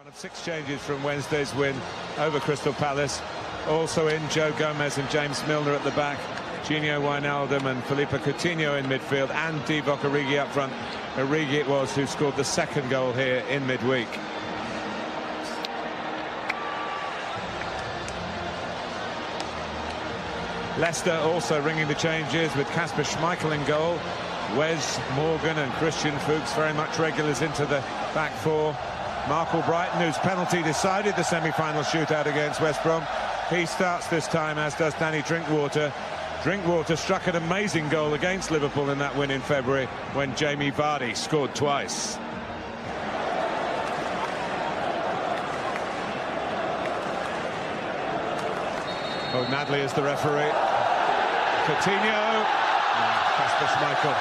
Of 6 changes from Wednesday's win over Crystal Palace. Also in Joe Gomez and James Milner at the back, Gino Wijnaldum and Philippe Coutinho in midfield, and Divock Origi up front. Origi it was who scored the second goal here in midweek. Leicester also ringing the changes with Kasper Schmeichel in goal. Wes Morgan and Christian Fuchs very much regulars into the back four. Mark Albrighton, whose penalty decided the semi-final shootout against West Brom, he starts this time, as does Danny Drinkwater. Drinkwater struck an amazing goal against Liverpool in that win in February when Jamie Vardy scored twice. O'Nadley is the referee. Coutinho, Kasper Schmeichel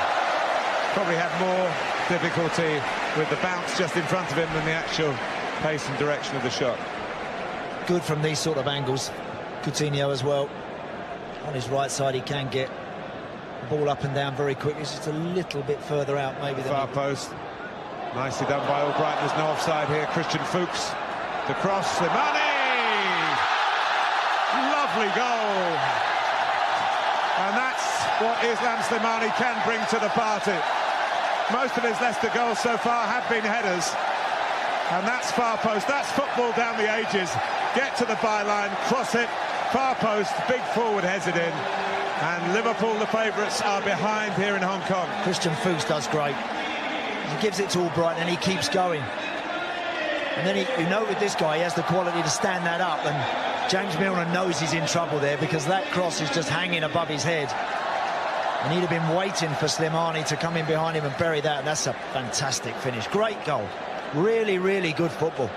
probably had more difficulty with the bounce just in front of him than the actual pace and direction of the shot. Good from these sort of angles. Coutinho as well. On his right side he can get the ball up and down very quickly. It's just a little bit further out maybe than far post. Nicely done by Albrighton. There's no offside here. Christian Fuchs, the cross, Slimani! Lovely goal. And that's what Islam Slimani can bring to the party. Most of his Leicester goals so far have been headers. And that's far post. That's football down the ages. Get to the byline, cross it, far post, big forward heads it in. And Liverpool, the favourites, are behind here in Hong Kong. Christian Fuchs does great. He gives it to Albrighton and he keeps going. And then you know with this guy, he has the quality to stand that up. And James Milner knows he's in trouble there because that cross is just hanging above his head. And he'd have been waiting for Slimani to come in behind him and bury that. And that's a fantastic finish. Great goal. Really, really good football.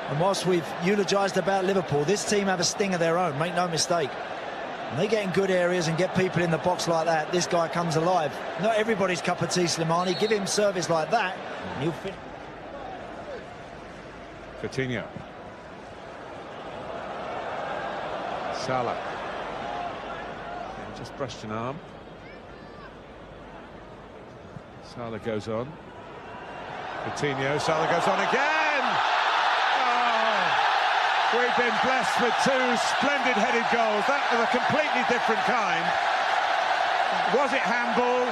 And whilst we've eulogised about Liverpool, this team have a sting of their own, make no mistake. And they get in good areas and get people in the box like that. This guy comes alive. Not everybody's cup of tea, Slimani. Give him service like that, and he'll finish. Coutinho. Salah. Just brushed an arm. Salah goes on. Coutinho, Salah goes on again! Oh, we've been blessed with 2 splendid headed goals. That was a completely different kind. Was it handball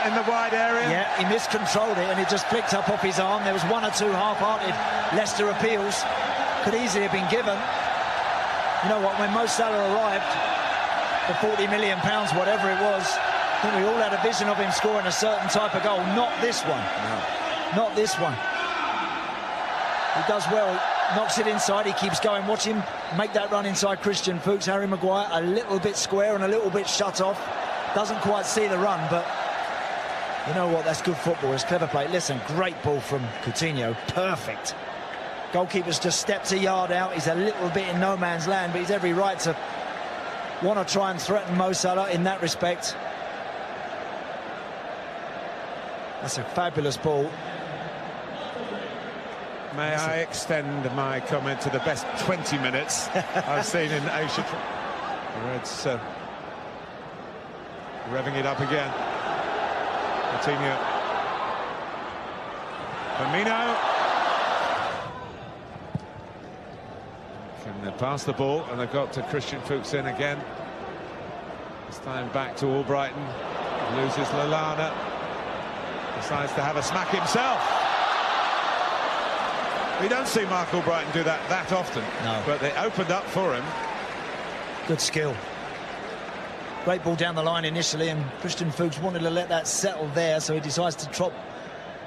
in the wide area? Yeah, he miscontrolled it and it just flicked up off his arm. There was 1 or 2 half-hearted Leicester appeals. Could easily have been given. You know what, when Mo Salah arrived, for £40 million, whatever it was, I think we all had a vision of him scoring a certain type of goal. Not this one. No. Not this one. He does well, knocks it inside, he keeps going. Watch him make that run inside Christian Fuchs. Harry Maguire a little bit square and a little bit shut off. Doesn't quite see the run, but you know what, that's good football. It's clever play. Listen, great ball from Coutinho. Perfect. Goalkeeper's just stepped a yard out. He's a little bit in no man's land, but he's every right to want to try and threaten Mo Salah in that respect. That's a fabulous ball. May I extend my comment to the best 20 minutes I've seen in Asia. The Reds revving it up again. Coutinho. Firmino. Can they pass the ball, and they've got to Christian Fuchs in again. This time back to Albrighton. Loses Lallana. Decides to have a smack himself. We don't see Mark Albrighton do that often. No. But they opened up for him. Good skill. Great ball down the line initially, and Christian Fuchs wanted to let that settle there, so he decides to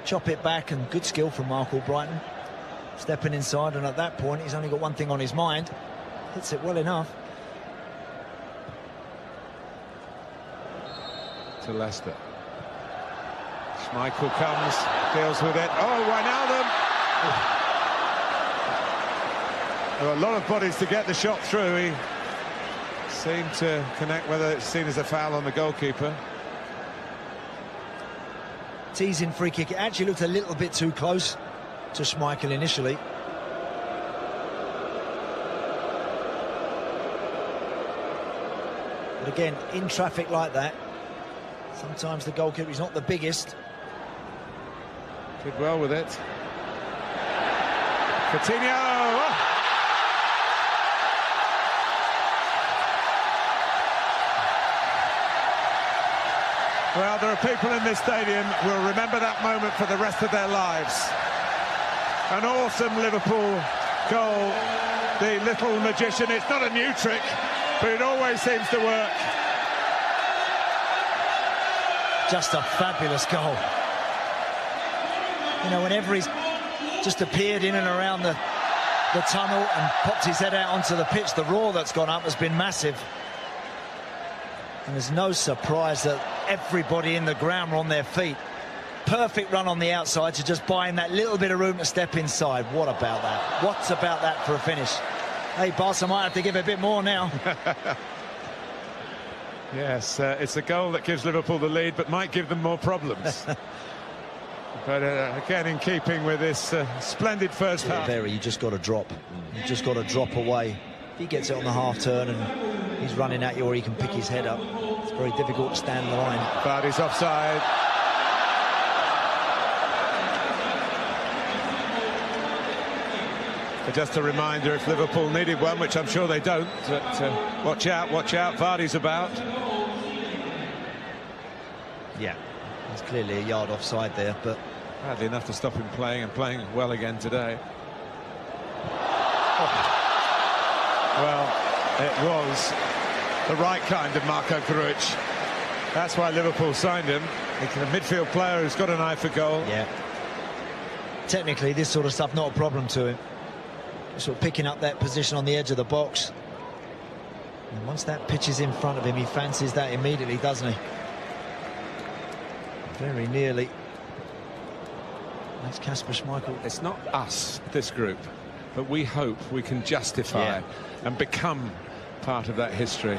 chop it back, and good skill from Mark Albrighton. Stepping inside, and at that point he's only got one thing on his mind. Hits it well enough. To Leicester. Schmeichel comes, deals with it. Oh, Wijnaldum! There were a lot of bodies to get the shot through. He seemed to connect, whether it's seen as a foul on the goalkeeper. Teasing free kick. It actually looked a little bit too close to Schmeichel initially. But again, in traffic like that, sometimes the goalkeeper is not the biggest. Did well with it. Coutinho! Oh. Well, there are people in this stadium who will remember that moment for the rest of their lives. An awesome Liverpool goal. The little magician, it's not a new trick, but it always seems to work. Just a fabulous goal. You know, whenever he's just appeared in and around the tunnel and popped his head out onto the pitch, the roar that's gone up has been massive. And there's no surprise that everybody in the ground were on their feet. Perfect run on the outside to just buy him that little bit of room to step inside. What about that? What about that for a finish? Hey, Barca might have to give a bit more now. Yes, it's a goal that gives Liverpool the lead, but might give them more problems. But again, in keeping with this splendid first half. Very, you just got to drop. You just got to drop away. If he gets it on the half turn and he's running at you, or he can pick his head up, it's very difficult to stand the line. Vardy's offside. But just a reminder, if Liverpool needed one, which I'm sure they don't, that watch out, Vardy's about. Yeah, there's clearly a yard offside there, but hardly enough to stop him playing, and playing well again today. Oh. Well, it was the right kind of Marco Grujic. That's why Liverpool signed him. He's a midfield player who's got an eye for goal. Yeah. Technically, this sort of stuff not a problem to him. Sort of picking up that position on the edge of the box. And once that pitch is in front of him, he fancies that immediately, doesn't he? Very nearly. That's Kasper Schmeichel. It's not us, this group, but we hope we can justify and become part of that history.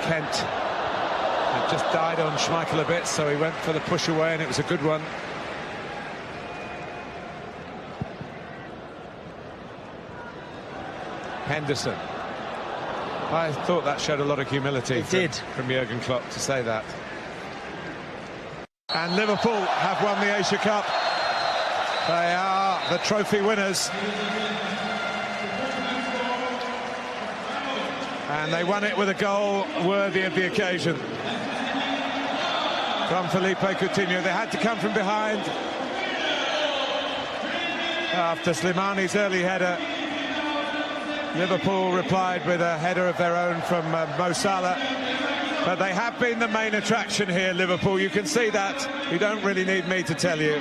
Kent had just died on Schmeichel a bit, so he went for the push away, and it was a good one. Henderson. I thought that showed a lot of humility from Jurgen Klopp to say that. And Liverpool have won the Asia Cup. They are the trophy winners. And they won it with a goal worthy of the occasion. From Felipe Coutinho. They had to come from behind. After Slimani's early header, Liverpool replied with a header of their own from Mo Salah. But they have been the main attraction here, Liverpool. You can see that. You don't really need me to tell you.